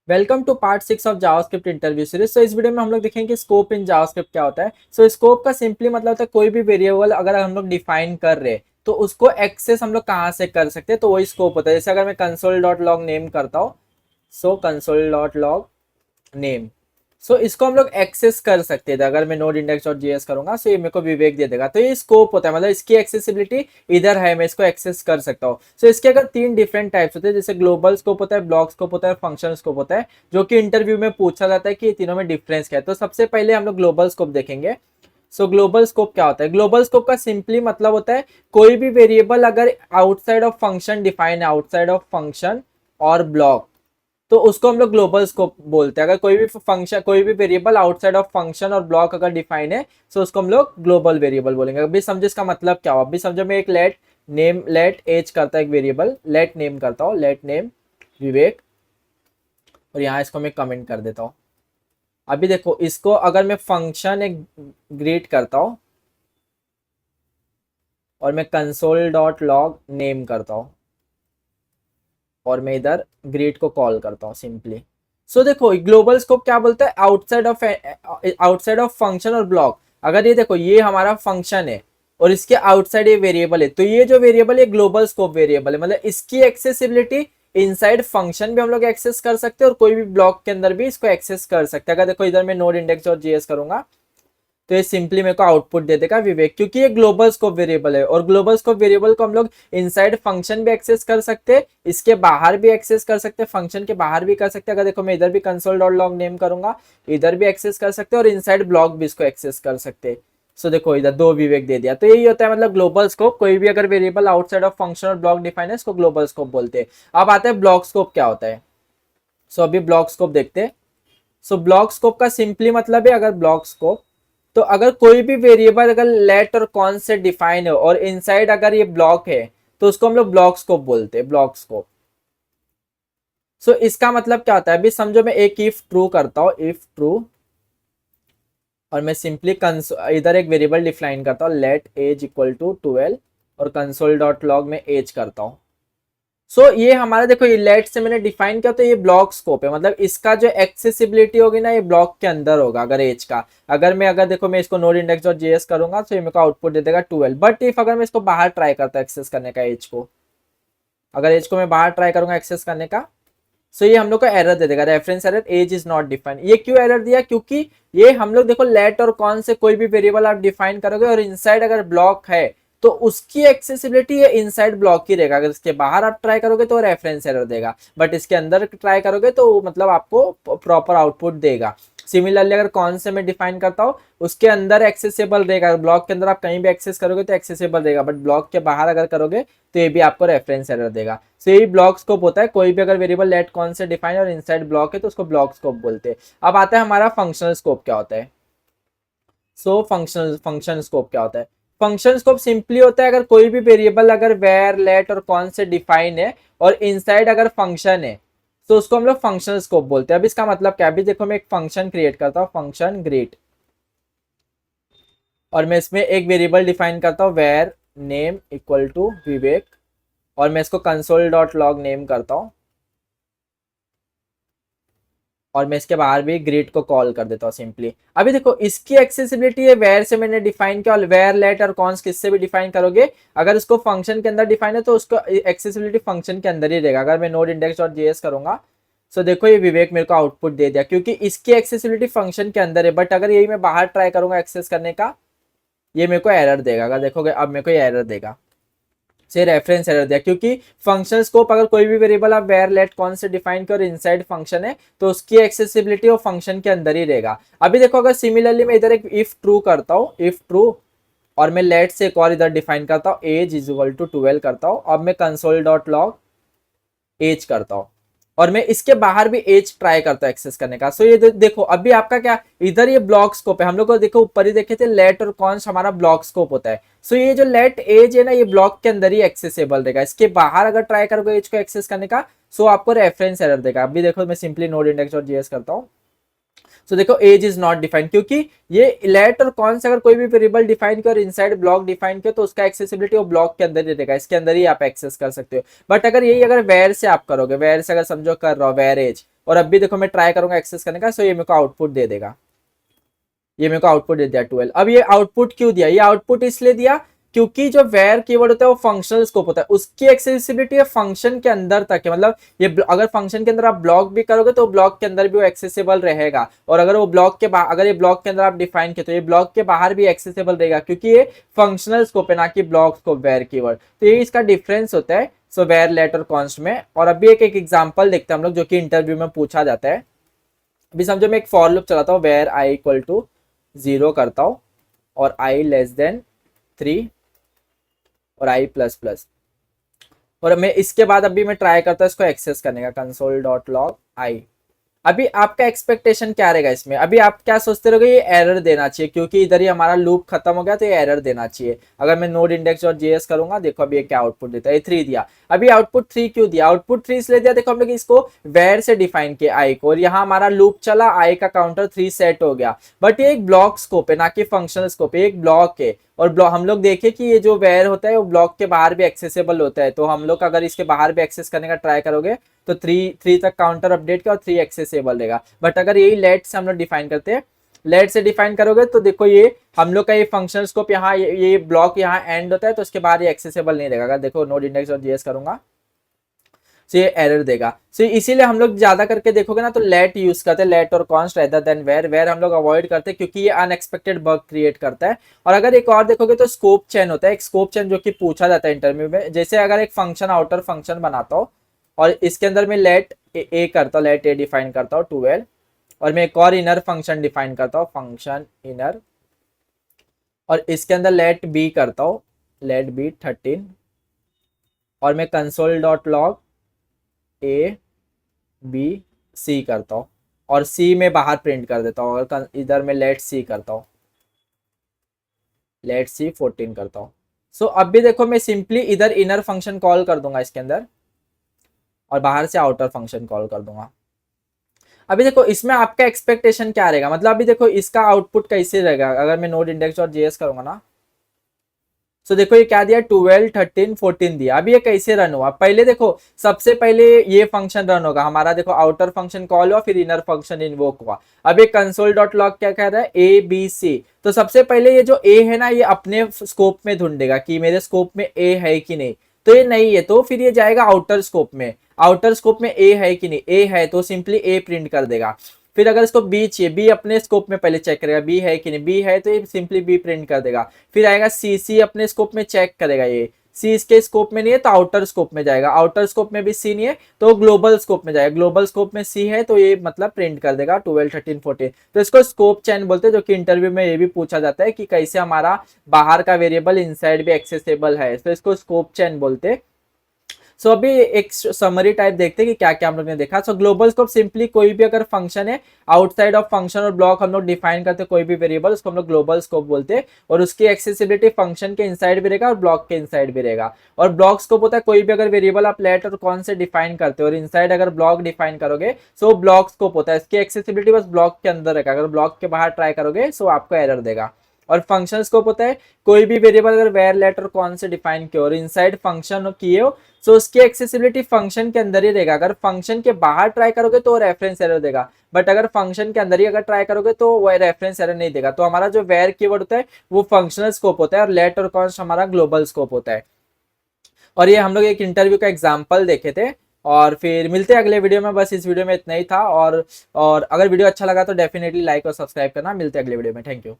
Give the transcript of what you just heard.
Welcome to part 6 of JavaScript interview series. इस video में हम लोग देखेंगे कि स्कोप इन जावास्क्रिप्ट क्या होता है। स्कोप का सिंपली मतलब होता है कोई भी वेरिएबल अगर हम लोग डिफाइन कर रहे तो उसको एक्सेस हम लोग कहाँ से कर सकते हैं, तो वही स्कोप होता है। जैसे अगर मैं कंसोल डॉट लॉग नेम करता हूँ, कंसोल डॉट लॉग नेम, इसको हम लोग एक्सेस कर सकते थे। अगर मैं नोड इंडेक्स डॉट जेएस करूंगा ये मेरे को विवेक दे देगा, तो ये स्कोप होता है, मतलब इसकी एक्सेसिबिलिटी इधर है, मैं इसको एक्सेस कर सकता हूँ। इसके अगर तीन डिफरेंट टाइप्स होते हैं, जैसे ग्लोबल स्कोप होता है, ब्लॉक स्कोप होता है, फंक्शन स्कोप होता है, जो कि इंटरव्यू में पूछा जाता है कि तीनों में डिफरेंस क्या है। तो सबसे पहले हम लोग ग्लोबल स्कोप देखेंगे। ग्लोबल स्कोप क्या होता है? ग्लोबल स्कोप का सिंपली मतलब होता है कोई भी वेरिएबल अगर आउटसाइड ऑफ फंक्शन डिफाइन है, आउटसाइड ऑफ फंक्शन और ब्लॉक, तो उसको हम लोग ग्लोबल स्कोप बोलते हैं। अगर कोई भी फंक्शन, कोई भी वेरिएबल आउटसाइड ऑफ फंक्शन और ब्लॉक अगर डिफाइन है तो उसको हम लोग ग्लोबल वेरिएबल बोलेंगे। अभी समझो इसका मतलब क्या हो। अभी समझो मैं एक लेट नेम, लेट एज करता है एक वेरिएबल, लेट नेम करता हूँ, लेट नेम विवेक, और यहाँ इसको मैं कमेंट कर देता हूँ। अभी देखो इसको अगर मैं फंक्शन एक ग्रीट करता हूँ और मैं कंसोल डॉट लॉग नेम करता हूँ और मैं इधर ग्रीट को कॉल करता हूँ सिंपली। देखो ग्लोबल स्कोप क्या बोलता है, आउटसाइड ऑफ फंक्शन और ब्लॉक। अगर ये देखो ये हमारा फंक्शन है और इसके आउटसाइड ये वेरिएबल है, तो ये जो वेरिएबल है ग्लोबल स्कोप वेरिएबल है, मतलब इसकी एक्सेसिबिलिटी इनसाइड फंक्शन भी हम लोग एक्सेस कर सकते हैं और कोई भी ब्लॉक के अंदर भी इसको एक्सेस कर सकते हैं। अगर देखो इधर मैं नोड इंडेक्स और जेएस करूंगा तो ये सिंपली मेरे को आउटपुट दे देगा विवेक, क्योंकि ये ग्लोबल स्कोप वेरिएबल है और ग्लोबल स्कोप वेरिएबल को हम लोग इनसाइड फंक्शन भी एक्सेस कर सकते हैं, इसके बाहर भी एक्सेस कर सकते हैं, फंक्शन के बाहर भी कर सकते हैं। अगर देखो मैं इधर भी कंसोल डॉट लॉग नेम करूंगा, इधर भी एक्सेस कर सकते हैं और इनसाइड ब्लॉक भी इसको एक्सेस कर सकते हैं। देखो इधर दो विवेक दे दिया, तो यही होता है मतलब ग्लोबल स्कोप। कोई भी अगर वेरिएबल आउटसाइड ऑफ फंक्शन और ब्लॉक डिफाइन है इसको ग्लोबल स्कोप बोलते हैं। अब आता है ब्लॉक स्कोप क्या होता है। अभी ब्लॉक स्कोप देखते हैं। ब्लॉक स्कोप का सिंपली मतलब है, अगर ब्लॉक स्कोप तो अगर कोई भी वेरिएबल अगर लेट और कॉन से डिफाइन है और इनसाइड अगर ये ब्लॉक है तो उसको हम लोग ब्लॉक स्कोप बोलते हैं, ब्लॉक स्कोप। इसका मतलब क्या होता है, अभी समझो मैं एक इफ ट्रू करता हूं, इफ ट्रू, और मैं सिंपली इधर एक वेरिएबल डिफाइन करता हूं लेट एज इक्वल टू 12 और कंसोल डॉट लॉग में एज करता हूं। ये हमारा देखो ये लेट से मैंने डिफाइन किया, तो ये ब्लॉक स्कोप है, मतलब इसका जो एक्सेसिबिलिटी होगी ना ये ब्लॉक के अंदर होगा अगर एज का। अगर देखो मैं इसको नोड इंडेक्स डॉट जेएस करूंगा तो ये मेरे को आउटपुट दे देगा 12। बट इफ अगर मैं इसको बाहर ट्राई करता एक्सेस करने का एज को, अगर एज को मैं बाहर ट्राई करूंगा एक्सेस करने का, ये हम लोग को एरर दे देगा, reference error, as is not defined. ये क्यों एरर दिया, क्योंकि ये हम लोग देखो लेट और कौन से कोई भी वेरिएबल आप डिफाइन करोगे और इनसाइड अगर ब्लॉक है तो उसकी एक्सेसिबिलिटी ये इनसाइड ब्लॉक ही रहेगा। अगर इसके बाहर आप ट्राई करोगे तो रेफरेंस एरर देगा, बट इसके अंदर ट्राई करोगे तो मतलब आपको प्रॉपर आउटपुट देगा। सिमिलरली अगर कौन से मैं डिफाइन करता हूँ उसके अंदर एक्सेसिबल रहेगा, ब्लॉक के अंदर आप कहीं भी एक्सेस करोगे तो एक्सेसिबल रहेगा, बट ब्लॉक के बाहर अगर करोगे तो ये भी आपको रेफरेंस एरर देगा। यही ब्लॉक स्कोप होता है, कोई भी अगर वेरिएबल लेट कौन से डिफाइन और इनसाइड ब्लॉक है तो उसको ब्लॉक स्कोप बोलते हैं। अब आता है हमारा फंक्शनल स्कोप क्या होता है। फंक्शन स्कोप क्या होता है? फंक्शन स्कोप सिंपली होता है अगर कोई भी वेरिएबल अगर वेर लेट और कौन से डिफाइन है और इनसाइड अगर फंक्शन है तो उसको हम लोग फंक्शन स्कोप बोलते हैं। अब इसका मतलब क्या है, अभी देखो मैं एक फंक्शन क्रिएट करता हूँ, फंक्शन ग्रीट, और मैं इसमें एक वेरिएबल डिफाइन करता हूँ वेर नेम इक्वल टू विवेक, और मैं इसको कंसोल डॉट लॉग नेम करता हूँ और मैं इसके बाहर भी ग्रिड को कॉल कर देता हूँ सिंपली। अभी देखो इसकी एक्सेसिबिलिटी है वेर से मैंने डिफाइन किया, वेर लेट और कॉन्स किससे भी डिफाइन करोगे, अगर इसको फंक्शन के अंदर डिफाइन है तो उसको एक्सेसिबिलिटी फंक्शन के अंदर ही रहेगा। अगर मैं नोड इंडेक्स डॉट जेएस करूंगा देखो ये विवेक मेरे को आउटपुट दे दिया, क्योंकि इसकी एक्सेसिबिलिटी फंक्शन के अंदर है, बट अगर यही मैं बाहर ट्राई करूंगा एक्सेस करने का ये मेरे को एरर देगा। अगर देखोगे अब मेरे को ये एरर देगा, से रेफरेंस एरर दिया, क्योंकि फंक्शन स्कोप अगर कोई भी वेरिएबल आप वेर लेट कौन से डिफाइन कर इनसाइड फंक्शन है तो उसकी एक्सेसिबिलिटी वो फंक्शन के अंदर ही रहेगा। अभी देखो अगर सिमिलरली मैं इधर एक इफ ट्रू करता हूँ, इफ ट्रू, और मैं लेट से एक और इधर डिफाइन करता हूँ एज इज इक्वल टू 12 करता हूँ, अब मैं कंसोल डॉट लॉग एज करता हूँ और मैं इसके बाहर भी एज ट्राई करता हूँ एक्सेस करने का। ये देखो अभी आपका क्या, इधर ये ब्लॉक स्कोप है, हम लोग को देखो ऊपर ही देखे थे लेट और कॉन्स हमारा ब्लॉक स्कोप होता है। ये जो लेट एज है ना ये ब्लॉक के अंदर ही एक्सेसिबल रहेगा, इसके बाहर अगर ट्राई करोगे एज को एक्सेस करने का आपको रेफरेंस एरर देगा। अभी देखो मैं simply node index dot JS करता हूँ, देखो एज इज नॉट डिफाइंड, क्योंकि ये लेट और कौन से अगर कोई भी वेरिएबल डिफाइन किया और इनसाइड ब्लॉक डिफाइन किया तो उसका एक्सेसिबिलिटी वो ब्लॉक के अंदर ही रहेगा, इसके अंदर ही आप एक्सेस कर सकते हो। बट अगर यही अगर वेर से आप करोगे, वेर से अगर समझो कर रहा हो वेर एज, और अब भी देखो मैं ट्राई करूंगा एक्सेस करने का, सो ये मेरे को आउटपुट दे देगा, ये मेरे को आउटपुट दे दिया 12। अब ये आउटपुट क्यों दिया, ये आउटपुट इसलिए दिया क्योंकि जो वेयर कीवर्ड होता है वो फंक्शनल स्कोप होता है, उसकी एक्सेसिबिलिटी है फंक्शन के अंदर तक है, मतलब ये अगर फंक्शन के अंदर आप ब्लॉक भी करोगे तो ब्लॉक के अंदर भी वो एक्सेसिबल रहेगा, और अगर वो ब्लॉक के बाहर, अगर ये ब्लॉक के अंदर आप डिफाइन किए तो ये ब्लॉक के बाहर भी एक्सेसिबल रहेगा, क्योंकि ये फंक्शनल स्कोप है ना कि ब्लॉक स्कोप वेयर कीवर्ड। तो ये इसका डिफरेंस होता है सो वेयर लेट और कॉन्स्ट में। और अभी एक एग्जाम्पल देखते हैं हम लोग जो कि इंटरव्यू में पूछा जाता है। अभी समझो मैं एक फॉर लूप चलाता हूँ, वेयर आई इक्वल टू 0 करता हूँ और i लेस देन 3 और i प्लस प्लस, और मैं इसके बाद अभी मैं ट्राई करता हूँ इसको एक्सेस करने का, कंसोल डॉट लॉग आई। अभी आपका एक्सपेक्टेशन क्या रहेगा इसमें, अभी आप क्या सोचते रहोगे, ये एरर देना चाहिए क्योंकि इधर ही हमारा लूप खत्म हो गया तो ये एरर देना चाहिए। अगर मैं नोड इंडेक्स और जेएस करूंगा, देखो अभी ये क्या आउटपुट देता है, ये 3 दिया। अभी आउटपुट 3 क्यों दिया, आउटपुट 3 इसलिए दिया, देखो हम लोग इसको वेयर से डिफाइन किया आई को, और यहाँ हमारा लूप चला, आई का काउंटर 3 सेट हो गया, बट ये एक ब्लॉक स्कोप है ना कि फंक्शनल स्कोप है, एक ब्लॉक है। और ब्लॉक हम लोग देखे कि ये जो वेयर होता है वो ब्लॉक के बाहर भी एक्सेसिबल होता है, तो हम लोग अगर इसके बाहर भी एक्सेस करने का ट्राई करोगे तो 3 तक काउंटर अपडेट का और 3 एक्सेसिबल रहेगा। बट अगर यही लेट से हम लोग डिफाइन करते हैं, लेट से डिफाइन करोगे तो देखो ये हम लोग का ये फंक्शनल स्कोप यहाँ ये ब्लॉक यहाँ एंड होता है, तो उसके बाद ये एक्सेसिबल नहीं रहेगा। अगर देखो नोड इंडेक्स और जेएस करूंगा तो ये एरर देगा। सो इसीलिए हम लोग ज्यादा करके देखोगे ना तो लेट यूज करते हैं, लेट और const rather than var. Var हम लोग अवॉइड करते हैं क्योंकि ये अनएक्सपेक्टेड बग क्रिएट करता है। और अगर एक और देखोगे तो स्कोप चेन होता है, एक स्कोप चेन जो कि पूछा जाता है इंटरव्यू में। जैसे अगर एक फंक्शन आउटर फंक्शन बनाता हूँ और इसके अंदर मैं लेट ए करता हूँ, लेट ए डिफाइन करता हूँ 12, और मैं एक और इनर फंक्शन डिफाइन करता हूँ, फंक्शन इनर, और इसके अंदर लेट बी करता हूँ, लेट बी 13, और मैं console dot log A B C करता हूँ, और सी में बाहर प्रिंट कर देता हूँ। अगर इधर मैं लेट सी करता हूँ, लेट सी 14 करता हूँ। सो अब भी देखो मैं सिंपली इधर इनर फंक्शन कॉल कर दूंगा इसके अंदर, और बाहर से आउटर फंक्शन कॉल कर दूंगा। अभी देखो इसमें आपका एक्सपेक्टेशन क्या रहेगा, मतलब अभी देखो इसका आउटपुट कैसे रहेगा। अगर मैं नोड इंडेक्स और जेएस करूंगा ना, तो देखो ये क्या दिया, 12 13 14 दिया। अभी ये कैसे रन हुआ, पहले देखो सबसे पहले ये फंक्शन रन होगा हमारा, देखो आउटर फंक्शन कॉल हुआ, फिर इनर फंक्शन इन्वोक हुआ। अब ये कंसोल डॉट लॉग क्या कह रहा है, ए बी सी। तो सबसे पहले ये जो ए है ना, ये अपने स्कोप में ढूंढेगा कि मेरे स्कोप में ए है कि नहीं, तो ये नहीं है तो फिर ये जाएगा आउटर स्कोप में, आउटर स्कोप में ए है कि नहीं, ए है तो सिंपली ए प्रिंट कर देगा। फिर अगर इसको बी चाहिए, बी अपने स्कोप में पहले चेक करेगा बी है कि नहीं, बी है तो ये सिंपली बी प्रिंट कर देगा। फिर आएगा सी, सी अपने स्कोप में चेक करेगा, ये सी इसके स्कोप में नहीं है तो आउटर स्कोप में जाएगा, आउटर स्कोप में भी सी नहीं है तो ग्लोबल स्कोप में जाएगा, ग्लोबल स्कोप में सी है तो ये मतलब प्रिंट कर देगा 12 13 14। तो इसको स्कोप चेन बोलते हैं, जो कि इंटरव्यू में ये भी पूछा जाता है कि कैसे हमारा बाहर का वेरिएबल इनसाइड भी एक्सेसिबल है, तो इसको स्कोप चेन बोलते हैं। सो अभी एक समरी टाइप देखते हैं कि क्या क्या हम लोग ने देखा। सो ग्लोबल स्कोप सिंपली कोई भी अगर फंक्शन है आउटसाइड ऑफ फंक्शन और ब्लॉक हम लोग डिफाइन करते हैं कोई भी वेरिएबल, उसको हम लोग ग्लोबल स्कोप बोलते हैं, और उसकी एक्सेसिबिलिटी फंक्शन के इनसाइड भी रहेगा और ब्लॉक के इनसाइड भी रहेगा। और ब्लॉक स्कोप होता है कोई भी अगर वेरिएबल आप लेट और कौन से डिफाइन करते हो और इनसाइड अगर ब्लॉक डिफाइन करोगे सो ब्लॉक स्कोप होता है, इसकी एक्सेसिबिलिटी बस ब्लॉक के अंदर रहेगा, अगर ब्लॉक के बाहर ट्राई करोगे सो आपको एरर देगा। और फंक्शन स्कोप होता है कोई भी वेरिएबल अगर वेयर लेट और कौन से डिफाइन किया और इनसाइड फंक्शन किए हो सो उसकी एक्सेसिबिलिटी फंक्शन के अंदर ही रहेगा, अगर फंक्शन के बाहर ट्राई करोगे तो रेफरेंस एरर देगा, बट अगर फंक्शन के अंदर ही अगर ट्राई करोगे तो वो रेफरेंस एरर नहीं देगा। तो हमारा जो वेयर कीवर्ड होता है वो फंक्शनल स्कोप होता है और लेट और कॉन्स्ट हमारा ग्लोबल स्कोप होता है। और ये हम लोग एक इंटरव्यू का एग्जाम्पल देखे थे, और फिर मिलते हैं अगले वीडियो में। बस इस वीडियो में इतना ही था, और अगर वीडियो अच्छा लगा तो डेफिनेटली लाइक और सब्सक्राइब करना। मिलते हैं अगले वीडियो में, थैंक यू।